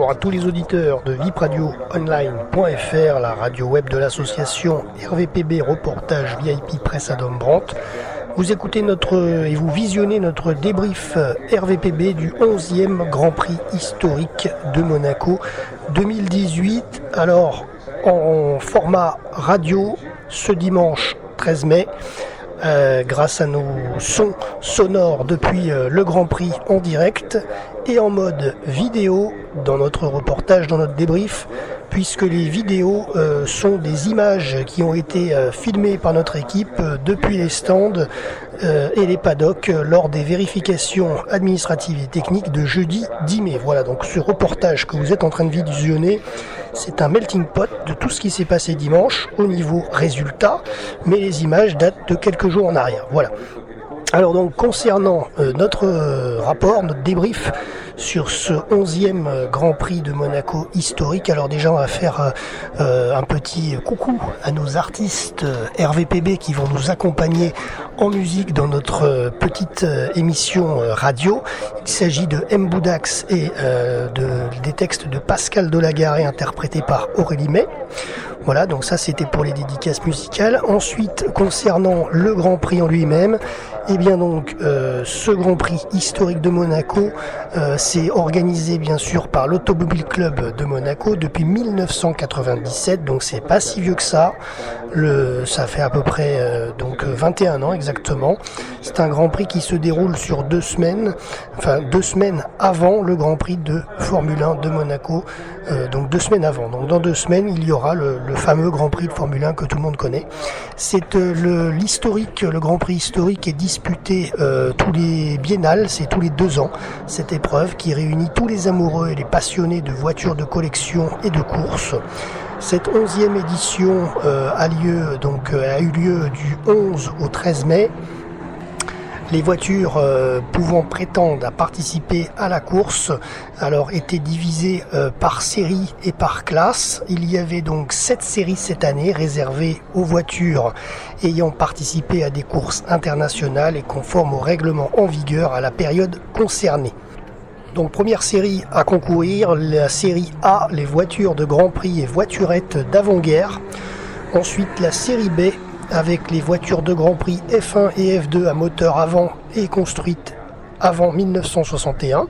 bonjour à tous les auditeurs de vipradioonline.fr, la radio web de l'association RVPB Reportage VIP Presse Adam Brandt. Vous écoutez et vous visionnez notre débrief RVPB du 11e Grand Prix historique de Monaco 2018. Alors, en format radio, ce dimanche 13 mai, grâce à nos sons sonores depuis le Grand Prix en direct et en mode vidéo dans notre reportage, dans notre débrief, puisque les vidéos sont des images qui ont été filmées par notre équipe depuis les stands et les paddocks lors des vérifications administratives et techniques de jeudi 10 mai. Voilà, donc ce reportage que vous êtes en train de visionner, c'est un melting pot de tout ce qui s'est passé dimanche au niveau résultat, mais les images datent de quelques jours en arrière. Voilà. Alors donc concernant notre rapport, notre débrief sur ce 11e Grand Prix de Monaco historique, alors déjà on va faire un petit coucou à nos artistes RVPB qui vont nous accompagner en musique dans notre petite émission radio. Il s'agit de M. Boudax et des textes de Pascal Delagaré interprétés par Aurélie May. Voilà, donc ça c'était pour les dédicaces musicales. Ensuite, concernant le Grand Prix en lui-même, eh bien donc ce Grand Prix historique de Monaco, c'est organisé bien sûr par l'Automobile Club de Monaco depuis 1997, donc c'est pas si vieux que ça. Ça fait à peu près 21 ans exactement. C'est un Grand Prix qui se déroule sur 2 semaines, enfin 2 semaines avant le Grand Prix de Formule 1 de Monaco, donc 2 semaines avant. Donc dans 2 semaines, il y aura le fameux Grand Prix de Formule 1 que tout le monde connaît. C'est l'historique, le Grand Prix historique est disputé tous les biennales, c'est tous les 2 ans. Cette épreuve qui réunit tous les amoureux et les passionnés de voitures de collection et de course. Cette 11e édition a eu lieu du 11 au 13 mai. Les voitures pouvant prétendre à participer à la course alors étaient divisées par série et par classe. Il y avait donc 7 séries cette année réservées aux voitures ayant participé à des courses internationales et conformes aux règlements en vigueur à la période concernée. Donc première série à concourir, la série A, les voitures de Grand Prix et voiturettes d'avant-guerre. Ensuite la série B, avec les voitures de Grand Prix F1 et F2 à moteur avant et construites avant 1961.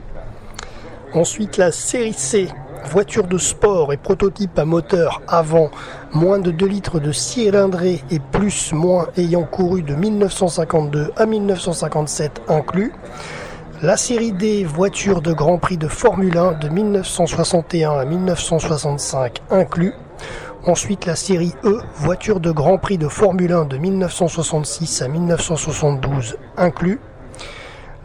Ensuite la série C, voitures de sport et prototypes à moteur avant moins de 2 litres de cylindrée et plus/moins ayant couru de 1952 à 1957 inclus. La série D, voitures de Grand Prix de Formule 1 de 1961 à 1965 inclus. Ensuite, la série E, voitures de Grand Prix de Formule 1 de 1966 à 1972 inclus.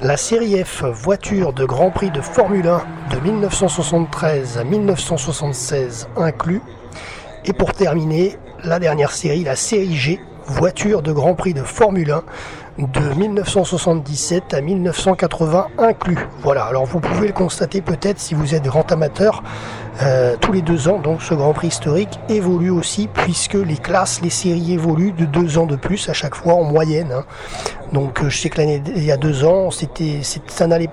La série F, voitures de Grand Prix de Formule 1 de 1973 à 1976 inclus. Et pour terminer, la dernière série, la série G, voitures de Grand Prix de Formule 1 de 1977 à 1980 inclus. Voilà, alors vous pouvez le constater peut-être si vous êtes grand amateur, tous les 2 ans, donc ce Grand Prix historique évolue aussi puisque les classes, les séries évoluent de 2 ans de plus à chaque fois en moyenne. Donc je sais que il y a 2 ans,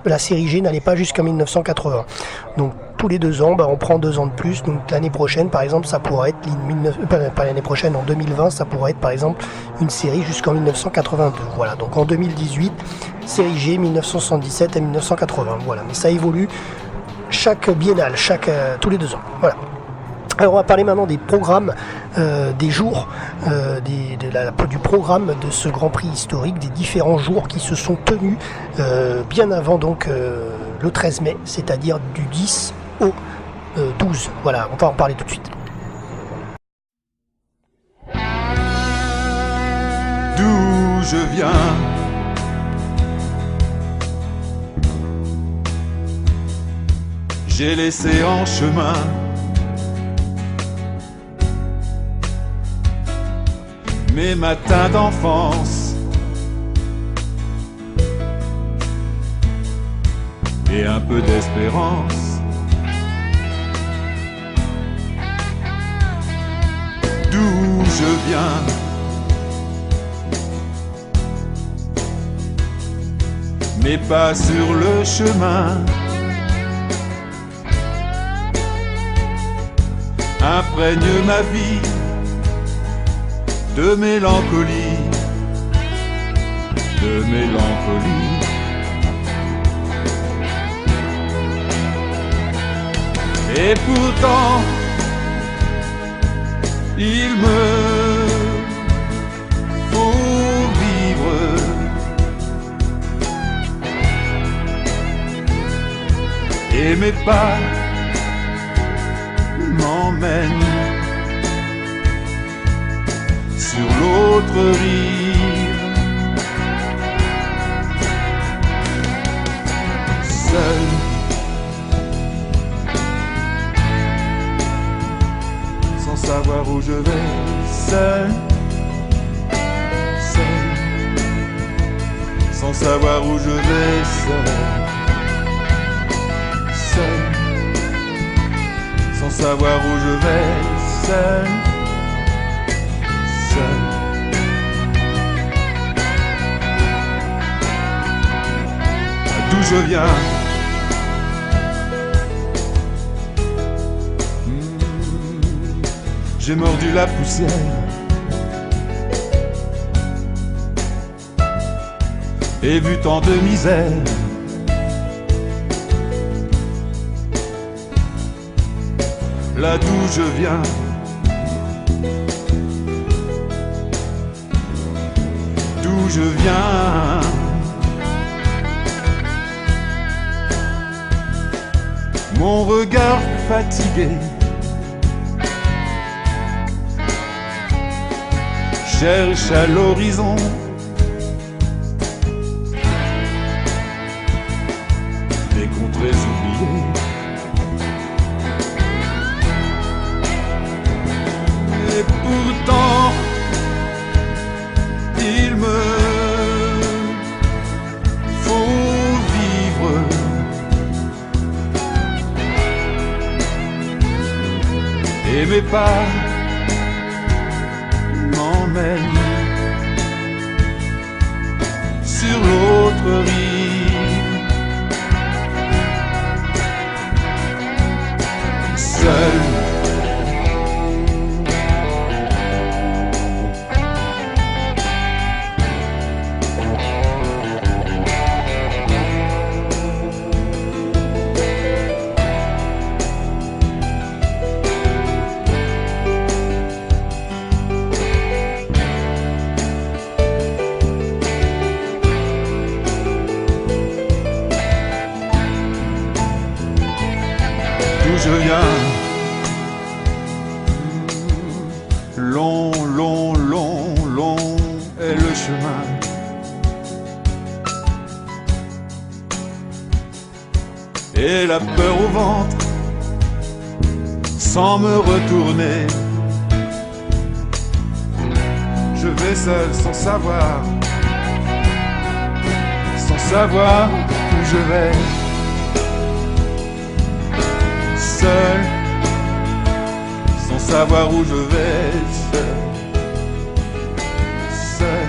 la série G n'allait pas jusqu'en 1980. Donc tous les 2 ans, on prend 2 ans de plus. Donc l'année prochaine, par exemple, ça pourrait être pas l'année prochaine, en 2020, ça pourrait être par exemple une série jusqu'en 1982. Voilà, donc en 2018, série G 1977 à 1980. Voilà, mais ça évolue chaque biennale, tous les 2 ans. Voilà. Alors on va parler maintenant des programmes, des jours, du programme de ce Grand Prix historique, des différents jours qui se sont tenus bien avant donc le 13 mai, c'est-à-dire du 10 au 12. Voilà, on va en parler tout de suite. D'où je viens, j'ai laissé en chemin mes matins d'enfance et un peu d'espérance. D'où je viens, mes pas sur le chemin imprègne ma vie de mélancolie, de mélancolie. Et pourtant, il me faut vivre. Et mes pas m'emmènent sur l'autre rive. Seul, sans savoir où je vais, seul, seul, sans savoir où je vais, seul, seul, sans savoir où je vais, seul, seul. D'où je viens, j'ai mordu la poussière et vu tant de misère. Là d'où je viens, d'où je viens, mon regard fatigué cherche à l'horizon des contrées oubliées. Et pourtant, il me faut vivre. Et mes pas m'emmènent sur l'autre rive. Seul, je viens, long, long, long, long est le chemin. Et la peur au ventre, sans me retourner. Je vais seul sans savoir où je vais. Seul, sans savoir où je vais, seul, seul,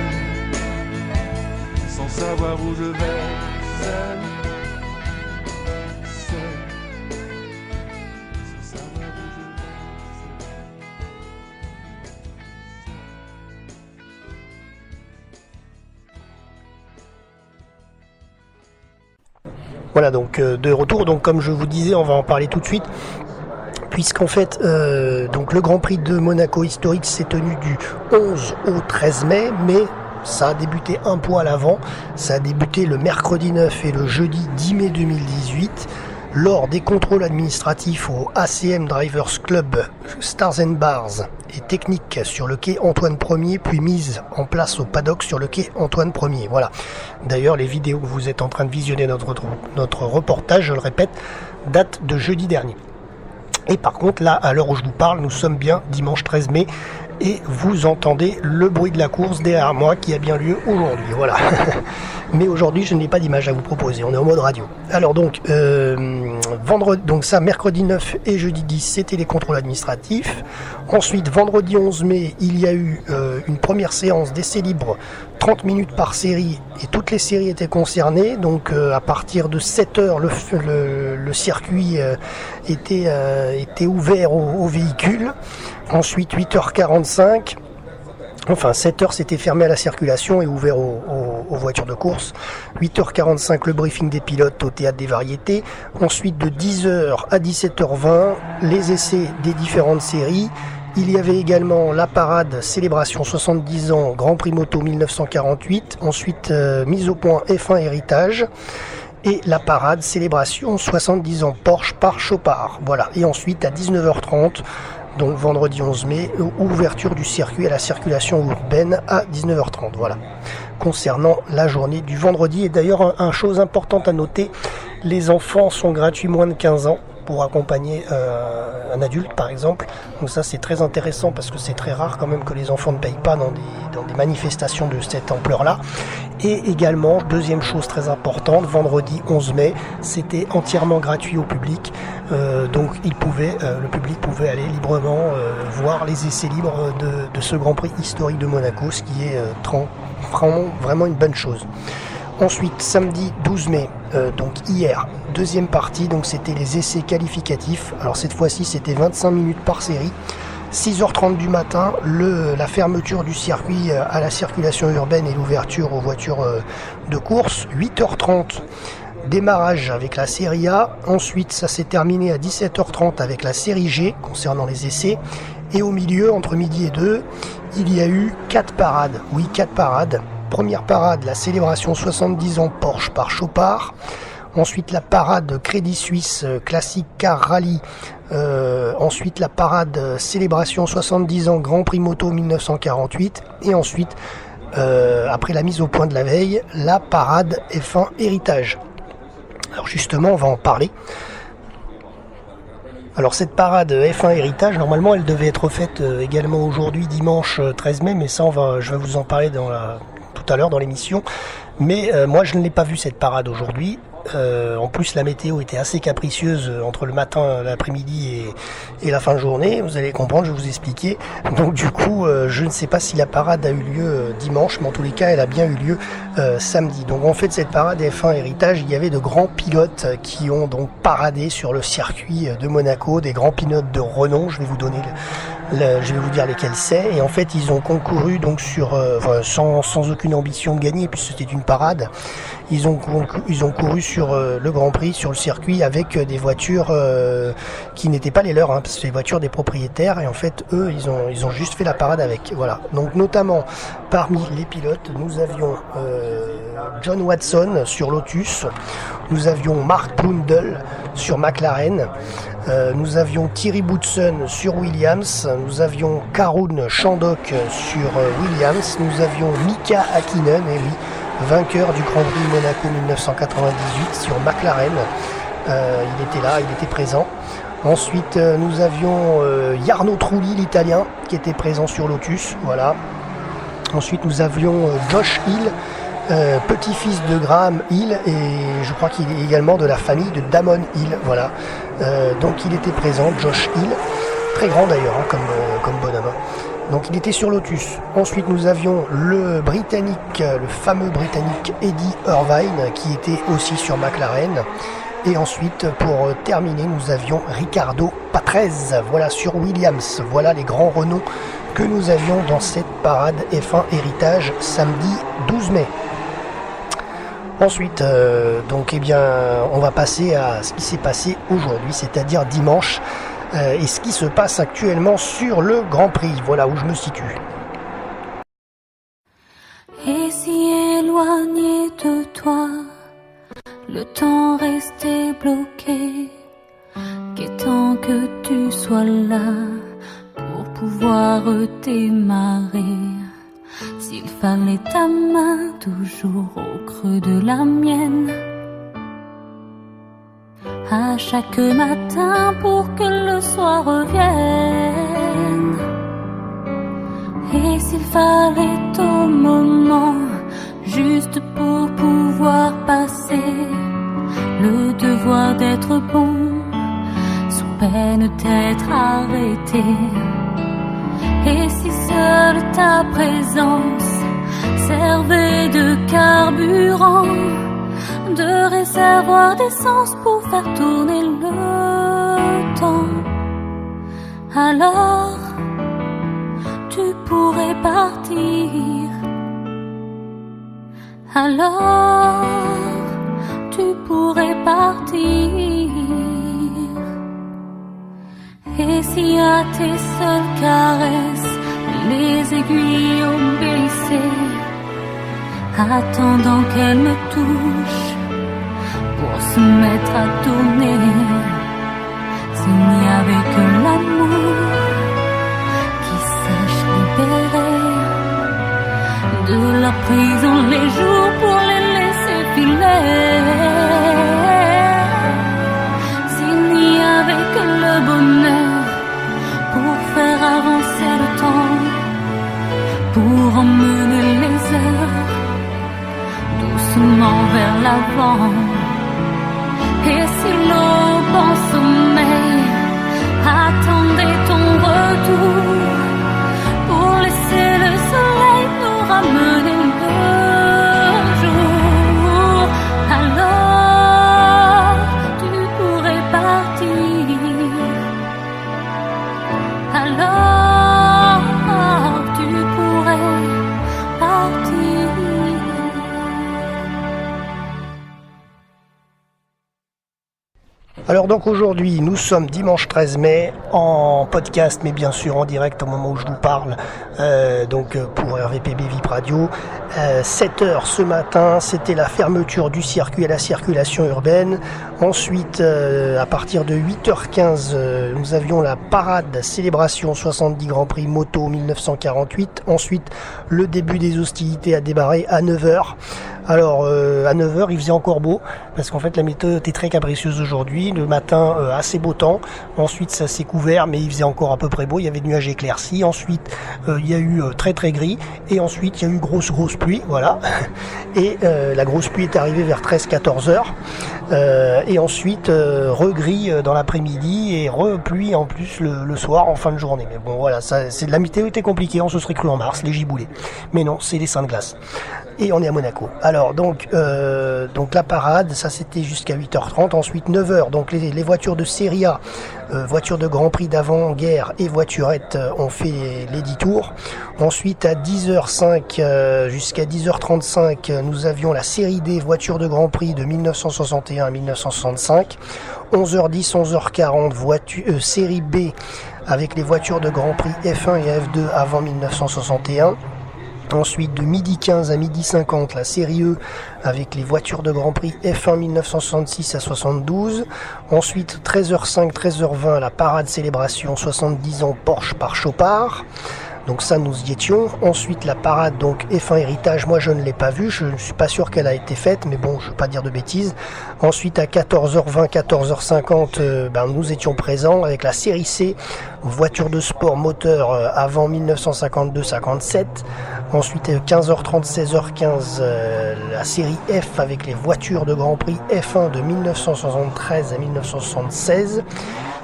sans savoir où je vais, seul, seul, sans savoir où je vais, Voilà, donc de retour. Donc comme je vous disais, on va en parler tout de suite, puisqu'en fait donc le Grand Prix de Monaco historique s'est tenu du 11 au 13 mai, mais ça a débuté un poil avant. Ça a débuté le mercredi 9 et le jeudi 10 mai 2018 lors des contrôles administratifs au ACM Drivers Club Stars and Bars et techniques sur le quai Antoine Ier, puis mise en place au paddock sur le quai Antoine Ier. Voilà. D'ailleurs, les vidéos que vous êtes en train de visionner notre reportage, je le répète, datent de jeudi dernier. Et par contre, là, à l'heure où je vous parle, nous sommes bien dimanche 13 mai et vous entendez le bruit de la course derrière moi qui a bien lieu aujourd'hui. Voilà. Mais aujourd'hui, je n'ai pas d'image à vous proposer. On est en mode radio. Alors donc, vendredi, donc ça, mercredi 9 et jeudi 10, c'était les contrôles administratifs. Ensuite, vendredi 11 mai, il y a eu une première séance d'essais libres, 30 minutes par série, et toutes les séries étaient concernées. Donc à partir de 7h, le circuit était ouvert aux véhicules. Ensuite, 8h45. Enfin, 7h, c'était fermé à la circulation et ouvert aux voitures de course. 8h45, le briefing des pilotes au Théâtre des Variétés. Ensuite, de 10h à 17h20, les essais des différentes séries. Il y avait également la parade célébration 70 ans Grand Prix Moto 1948. Ensuite, mise au point F1 Héritage. Et la parade célébration 70 ans Porsche par Chopard. Voilà. Et ensuite, à 19h30, donc vendredi 11 mai, ouverture du circuit à la circulation urbaine à 19h30. Voilà. Concernant la journée du vendredi. Et d'ailleurs, une chose importante à noter, les enfants sont gratuits moins de 15 ans pour accompagner un adulte par exemple. Donc ça c'est très intéressant parce que c'est très rare quand même que les enfants ne payent pas dans des manifestations de cette ampleur-là. Et également, deuxième chose très importante, vendredi 11 mai, c'était entièrement gratuit au public. Donc le public pouvait aller librement voir les essais libres de ce Grand Prix historique de Monaco, ce qui est vraiment une bonne chose. Ensuite, samedi 12 mai, donc hier, deuxième partie, donc c'était les essais qualificatifs. Alors cette fois-ci, c'était 25 minutes par série. 6h30 du matin, la fermeture du circuit à la circulation urbaine et l'ouverture aux voitures de course. 8h30, démarrage avec la série A. Ensuite, ça s'est terminé à 17h30 avec la série G concernant les essais. Et au milieu, entre midi et 2, il y a eu 4 parades. Oui, 4 parades. Première parade, la célébration 70 ans Porsche par Chopard. Ensuite, la parade Crédit Suisse Classic Car Rally. Ensuite, la parade célébration 70 ans Grand Prix Moto 1948. Et ensuite, après la mise au point de la veille, la parade F1 Héritage. Alors justement, on va en parler. Alors cette parade F1 Héritage, normalement, elle devait être faite également aujourd'hui, dimanche 13 mai, mais ça, je vais vous en parler tout à l'heure dans l'émission. Mais moi, je ne l'ai pas vu cette parade aujourd'hui. En plus, la météo était assez capricieuse entre le matin, l'après-midi et la fin de journée. Vous allez comprendre, je vais vous expliquer. Donc du coup, je ne sais pas si la parade a eu lieu dimanche, mais en tous les cas, elle a bien eu lieu samedi. Donc en fait, cette parade F1 Héritage, il y avait de grands pilotes qui ont donc paradé sur le circuit de Monaco, des grands pilotes de renom. Je vais vous dire lesquels c'est. Et en fait, ils ont concouru donc sans aucune ambition de gagner, puisque c'était une parade. Ils ont couru sur le Grand Prix, sur le circuit, avec des voitures qui n'étaient pas les leurs, parce que c'est les voitures des propriétaires. Et en fait, eux, ils ont juste fait la parade avec. Voilà. Donc, notamment, parmi les pilotes, nous avions John Watson sur Lotus. Nous avions Mark Blundell sur McLaren. Nous avions Thierry Boutsen sur Williams. Nous avions Karun Chandhok sur Williams. Nous avions Mika Hakkinen, et oui, vainqueur du Grand Prix Monaco 1998 sur McLaren. Il était là, il était présent. Ensuite, nous avions Jarno Trulli, l'Italien, qui était présent sur Lotus. Voilà. Ensuite, nous avions Josh Hill, petit-fils de Graham Hill, et je crois qu'il est également de la famille de Damon Hill. Voilà. Donc, il était présent, Josh Hill. Très grand d'ailleurs, comme bonhomme. Donc il était sur Lotus. Ensuite nous avions le fameux Britannique Eddie Irvine qui était aussi sur McLaren. Et ensuite pour terminer nous avions Ricardo Patrese, voilà, sur Williams. Voilà les grands renoms que nous avions dans cette parade F1 Héritage samedi 12 mai. Ensuite, on va passer à ce qui s'est passé aujourd'hui, c'est-à-dire dimanche. Et ce qui se passe actuellement sur le Grand Prix. Voilà où je me situe. Et si éloigné de toi, le temps restait bloqué, qu'étant que tu sois là pour pouvoir démarrer, s'il fallait ta main toujours au creux de la mienne, à chaque matin pour que le soir revienne. Et s'il fallait au moment juste pour pouvoir passer le devoir d'être bon, ne t'être arrêté. Et si seule ta présence servait de carburant, de réservoir d'essence pour faire tourner le temps, alors tu pourrais partir. Alors tu pourrais partir. Et si à tes seules caresses les aiguilles obéissaient, attendant qu'elles me touchent pour se mettre à tourner, s'il n'y avait que l'amour qui sache libérer de leur prison les jours pour les laisser filer, s'il n'y avait que le bonheur pour faire avancer le temps, pour emmener les heures doucement vers l'avant. Et si l'aube en sommeil attendait ton retour pour laisser le soleil nous ramener le jour, alors tu pourrais partir. Alors tu pourrais partir. Alors donc aujourd'hui, nous sommes dimanche 13 mai en podcast, mais bien sûr en direct au moment où je vous parle, pour RVPB VIP Radio. 7h ce matin, c'était la fermeture du circuit à la circulation urbaine. Ensuite, à partir de 8h15, nous avions la parade célébration 70 Grand Prix moto 1948. Ensuite, le début des hostilités a démarré à 9h. Alors à 9h il faisait encore beau parce qu'en fait la météo était très capricieuse aujourd'hui. Le matin assez beau temps, ensuite ça s'est couvert mais il faisait encore à peu près beau, il y avait nuages éclaircis. Ensuite il y a eu très très gris et ensuite il y a eu grosse pluie, voilà. Et la grosse pluie est arrivée vers 13-14 heures et ensuite regris dans l'après-midi et repluie en plus le soir en fin de journée. Mais bon voilà, la météo était compliquée, on se serait cru en mars, les giboulées. Mais non, c'est les seins de glace. Et on est à Monaco. Alors donc la parade, ça c'était jusqu'à 8h30. Ensuite 9h, donc les voitures de série A, voitures de Grand Prix d'avant-guerre et voiturettes ont fait les 10 tours. Ensuite à 10h05 jusqu'à 10h35, nous avions la série D, voitures de Grand Prix de 1961 à 1965. 11h10, 11h40, série B avec les voitures de Grand Prix F1 et F2 avant 1961. Ensuite, de midi 15 à midi 50, la série E avec les voitures de Grand Prix F1 1966 à 72. Ensuite, 13h05, 13h20, la parade célébration 70 ans Porsche par Chopard. Donc ça, nous y étions. Ensuite, la parade donc F1 héritage, moi je ne l'ai pas vue, je ne suis pas sûr qu'elle a été faite, mais bon, je ne veux pas dire de bêtises. Ensuite, à 14h20, 14h50, nous étions présents avec la série C, voiture de sport moteur avant 1952-57. Ensuite, 15h30, 16h15, la série F avec les voitures de Grand Prix F1 de 1973 à 1976.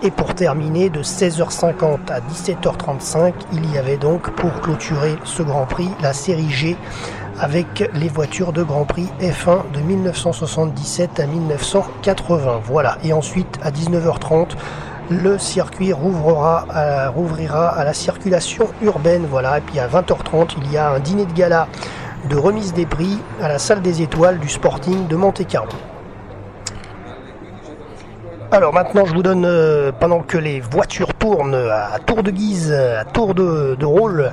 Et pour terminer, de 16h50 à 17h35, il y avait donc, pour clôturer ce Grand Prix, la série G avec les voitures de Grand Prix F1 de 1977 à 1980. Voilà. Et ensuite, à 19h30, le circuit rouvrira à la circulation urbaine. Voilà. Et puis à 20h30, il y a un dîner de gala de remise des prix à la salle des étoiles du Sporting de Monte-Carlo. Alors maintenant je vous donne, pendant que les voitures tournent à tour de guise, à tour de rôle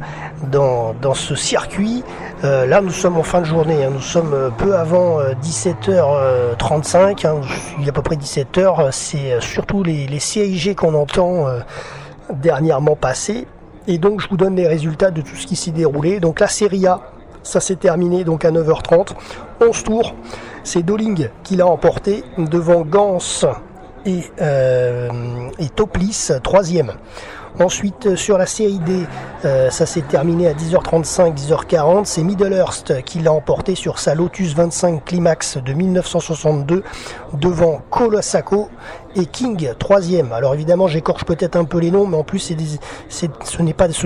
dans ce circuit, là nous sommes en fin de journée, nous sommes peu avant 17h35, il y a à peu près 17h, c'est surtout les CIG qu'on entend dernièrement passer, et donc je vous donne les résultats de tout ce qui s'est déroulé. Donc la série A, ça s'est terminé donc à 9h30, 11 tours, c'est Doling qui l'a emporté devant Gans et Toplis, troisième. Ensuite, sur la série D, ça s'est terminé à 10h35, 10h40. C'est Middle-earth qui l'a emporté sur sa Lotus 25 Climax de 1962 devant Kolosako et King, 3e. Alors évidemment, j'écorche peut-être un peu les noms, mais en plus, ce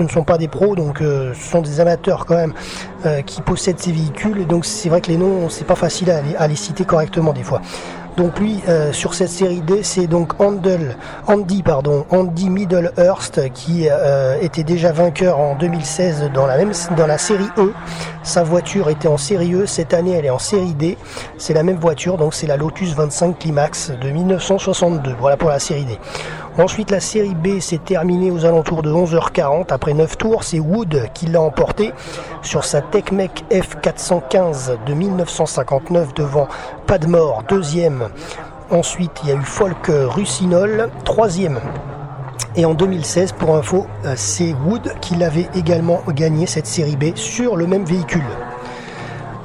ne sont pas des pros, donc ce sont des amateurs quand même qui possèdent ces véhicules. Et donc c'est vrai que les noms, c'est pas facile à les citer correctement des fois. Donc lui, sur cette série D, c'est donc Andy Middle-earth qui était déjà vainqueur en 2016 dans la série E. Sa voiture était en série E, cette année elle est en série D. C'est la même voiture, donc c'est la Lotus 25 Climax de 1962. Voilà pour la série D. Ensuite, la série B s'est terminée aux alentours de 11h40. Après 9 tours, c'est Wood qui l'a emporté sur sa Tecmec F415 de 1959 devant Padmore, 2e. Ensuite, il y a eu Folk Rusinol, 3e. Et en 2016, pour info, c'est Wood qui l'avait également gagné cette série B sur le même véhicule.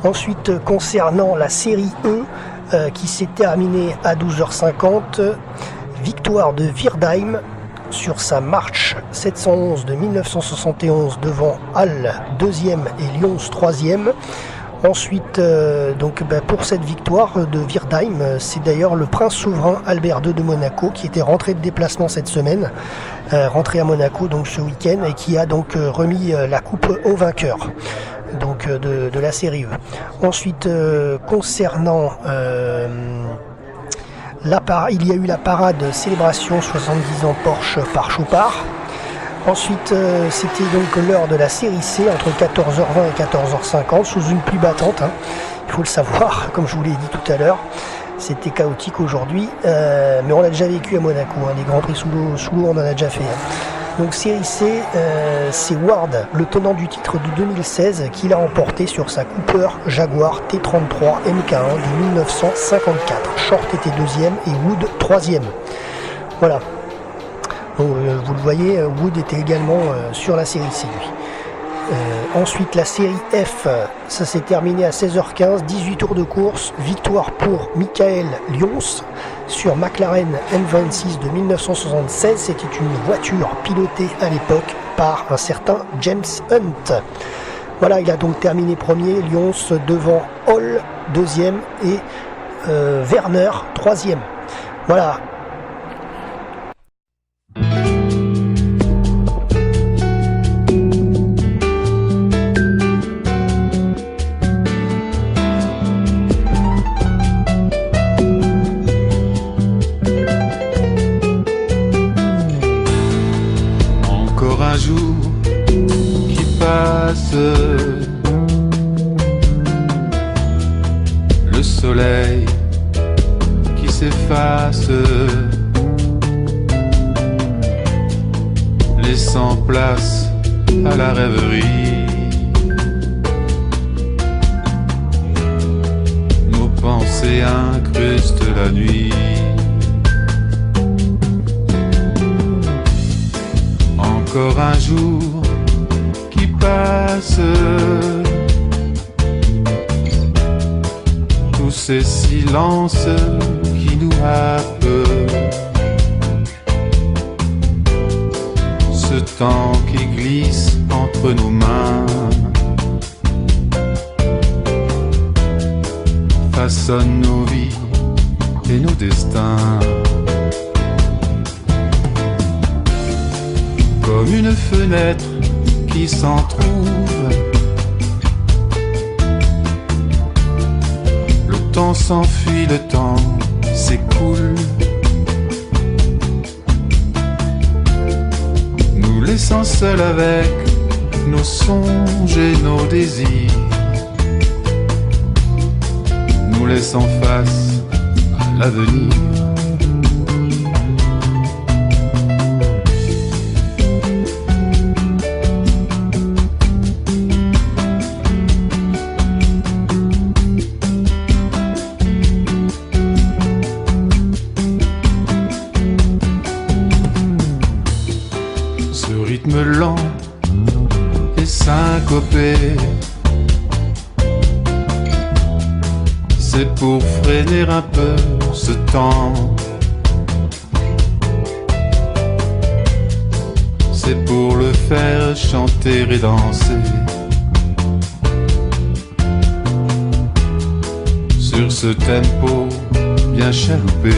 Ensuite, concernant la série E, qui s'est terminée à 12h50, victoire de Virdheim sur sa March 711 de 1971 devant Hall, 2e et Lyons, 3e. Ensuite, pour cette victoire de Virdheim, c'est d'ailleurs le prince souverain Albert II de Monaco qui était rentré de déplacement cette semaine, rentré à Monaco donc ce week-end, et qui a donc remis la coupe au vainqueur donc de la série E. Ensuite, concernant il y a eu la parade célébration 70 ans Porsche par Chopard. Ensuite, c'était donc l'heure de la série C entre 14h20 et 14h50 sous une pluie battante, il faut le savoir, comme je vous l'ai dit tout à l'heure. C'était chaotique aujourd'hui, mais on l'a déjà vécu à Monaco, les Grands Prix sous l'eau on en a déjà fait. Donc série C, c'est Ward, le tenant du titre de 2016, qui l'a remporté sur sa Cooper Jaguar T33 MK1 de 1954. Short était 2e et Wood 3e. Voilà. Donc, vous le voyez, Wood était également sur la série C, lui. Ensuite, la série F, ça s'est terminé à 16h15, 18 tours de course, victoire pour Michael Lyons sur McLaren M26 de 1976. C'était une voiture pilotée à l'époque par un certain James Hunt. Voilà, il a donc terminé premier, Lyons devant Hall, 2e, et Werner, 3e. Voilà. Le soleil qui s'efface, laissant place à la rêverie. Nos pensées incrustent la nuit. Encore un jour qui passe, tous ces silences qui nous happent, ce temps qui glisse entre nos mains, façonne nos vies et nos destins. Comme une fenêtre qui s'entrouvre, le temps s'enfuit, le temps s'écoule, nous laissant seuls avec nos songes et nos désirs, nous laissant face à l'avenir. Lent et syncopé, c'est pour freiner un peu ce temps, c'est pour le faire chanter et danser. Sur ce tempo bien chaloupé.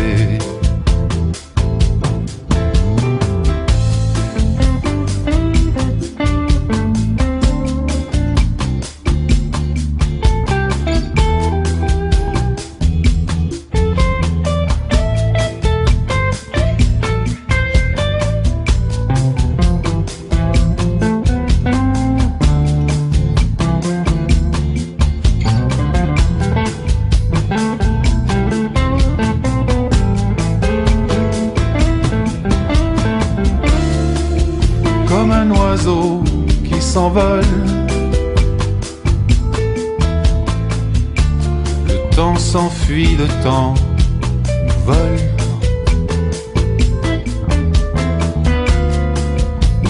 Qui s'envole, le temps s'enfuit, le temps vole,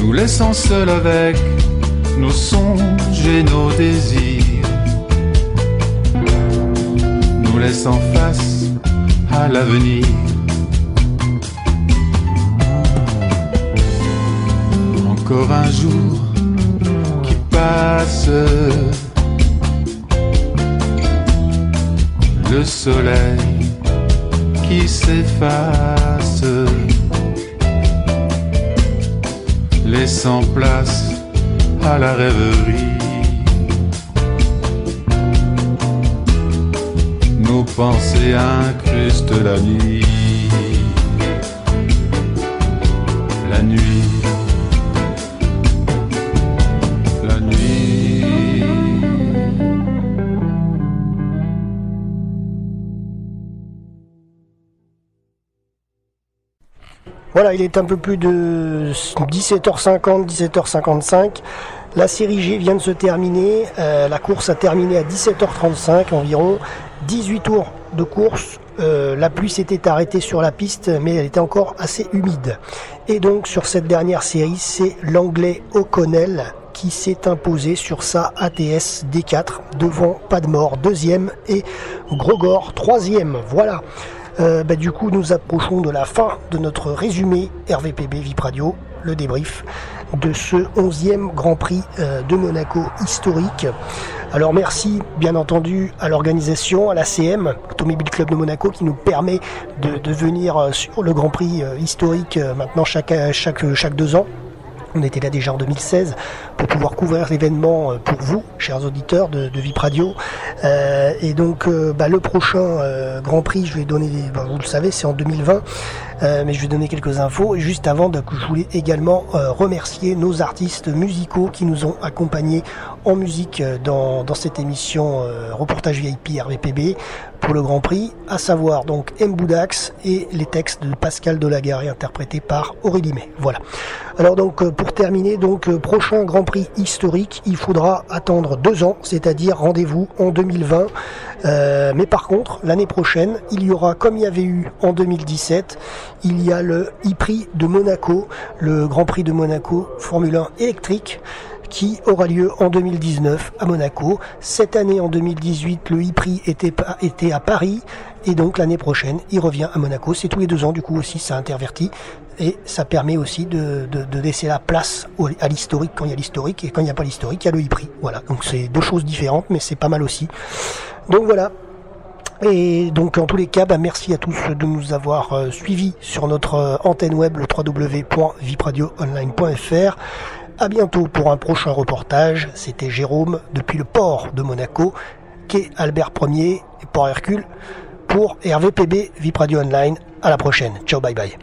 nous laissant seuls avec nos songes et nos désirs, nous laissant face à l'avenir. Encore un jour qui passe, le soleil qui s'efface, laissant place à la rêverie. Nos pensées incrustent la nuit, la nuit. Voilà, il est un peu plus de 17h50, 17h55. La série G vient de se terminer. La course a terminé à 17h35 environ. 18 tours de course. La pluie s'était arrêtée sur la piste, mais elle était encore assez humide. Et donc sur cette dernière série, c'est l'Anglais O'Connell qui s'est imposé sur sa ATS D4 devant Padmore, deuxième, et Grogor, troisième. Voilà. Du coup, nous approchons de la fin de notre résumé RVPB VIP Radio, le débrief de ce 11e Grand Prix de Monaco historique. Alors merci bien entendu à l'organisation, à l'ACM, Automobile Club de Monaco, qui nous permet de venir sur le Grand Prix historique maintenant chaque 2 ans. On était là déjà en 2016 pour pouvoir couvrir l'événement pour vous, chers auditeurs de VIP Radio. Et donc le prochain Grand Prix, je vais donner, vous le savez, c'est en 2020. Mais je vais donner quelques infos. Et juste avant, je voulais également remercier nos artistes musicaux qui nous ont accompagnés en musique dans cette émission Reportage VIP RVPB pour le Grand Prix, à savoir donc M. Boudax et les textes de Pascal Delagaré interprétés par Aurélie May. Voilà. Alors donc pour terminer, prochain Grand Prix historique, il faudra attendre 2 ans, c'est-à-dire rendez-vous en 2020. Mais par contre, l'année prochaine, il y aura, comme il y avait eu en 2017, il y a le e-Prix de Monaco, le Grand Prix de Monaco Formule 1 électrique, qui aura lieu en 2019 à Monaco. Cette année, en 2018, le e-Prix était à Paris, et donc l'année prochaine, il revient à Monaco. C'est tous les 2 ans, du coup aussi, ça intervertit, et ça permet aussi de laisser la place à l'historique quand il y a l'historique, et quand il n'y a pas l'historique, il y a le e-Prix. Voilà, donc c'est 2 choses différentes, mais c'est pas mal aussi. Donc voilà. Et donc en tous les cas, merci à tous de nous avoir suivis sur notre antenne web, le www.vipradioonline.fr. À bientôt pour un prochain reportage. C'était Jérôme depuis le port de Monaco, quai Albert Ier et port Hercule pour RVPB VIP Radio Online. À la prochaine. Ciao, bye bye.